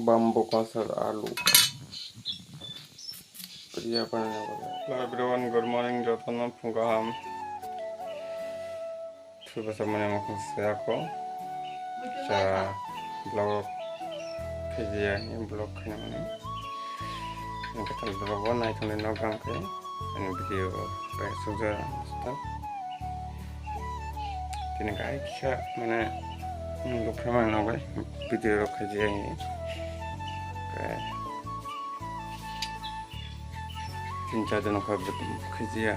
bambu kasar आलू प्रिया पड़ने वाला। Hello everyone, good morning. जो तो ना फुंका हम सुबह से मैंने मखन से आको चा ब्लॉग भेजिया है ब्लॉग खाने मैंने इनके तल ब्लॉग बनाए थे ना काम के इन वीडियो पे सुझा था तीन का इच्छा मैंने उनको फेमस ना गए वीडियो रखे जाए तीन चार दिन का खिजिया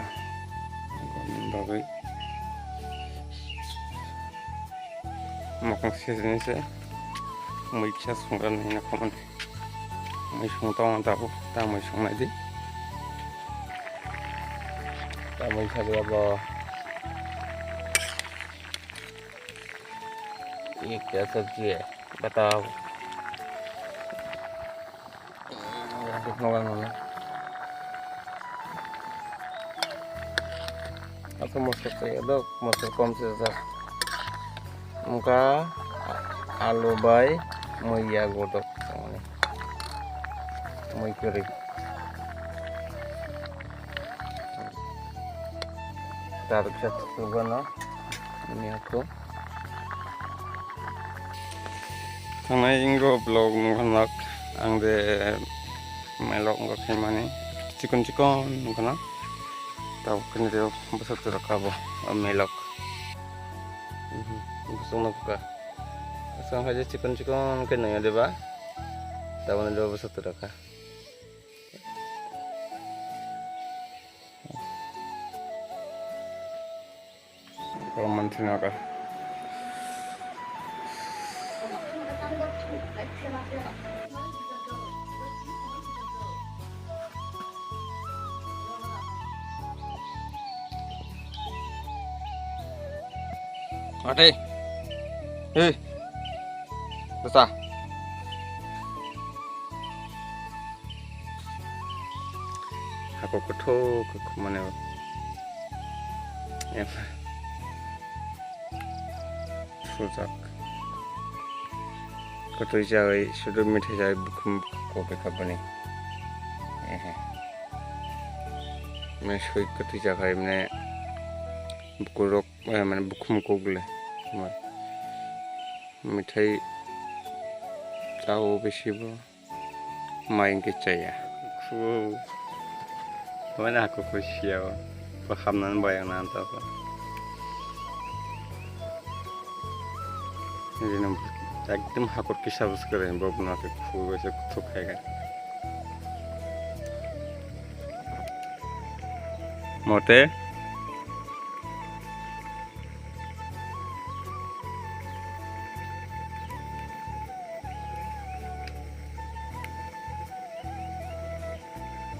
बागै मखन सीजन से मैखिया संग्रा नहीं ना खामन मै संता दाबो दा मै संनाय दि दा मै सालियाबो ये क्या सब्जी है बताओ। Atau masuk ke dok masuk komputer muka alu bay muya godok muy kiri tarik satu juga na ini aku karena inggo blog mungkin angde melok nggak kayak mana cikon mungkin tahu kan dia besar terkabo melok busung nak asal aja cikon kan ya deh bah tahu nih dia besar terka kalau mantin apa Ate, besar. Aku ketuk ke mana? Ya, susah. Ketuk jauh, sudah miti jauh bukan kopi kapan ni? Mesui ketuk jauh ini bukurok, mana bukum kogle. मिठाई चाहो बेसी mine के चाहिए मैंने aku खुशी है पखामनान bayang nanti apa ini एकदम hakor kisah sekeren babu nanti full besok tuh kayak mote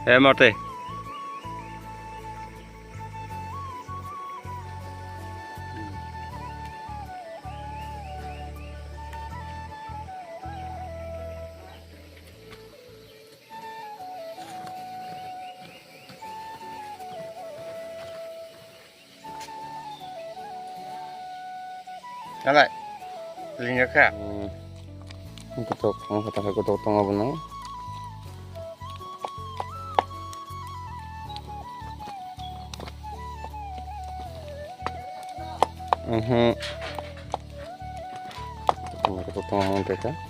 mate Alright, linya kak. Kutok, kata kutok tengah benar. Kutok tengah benar.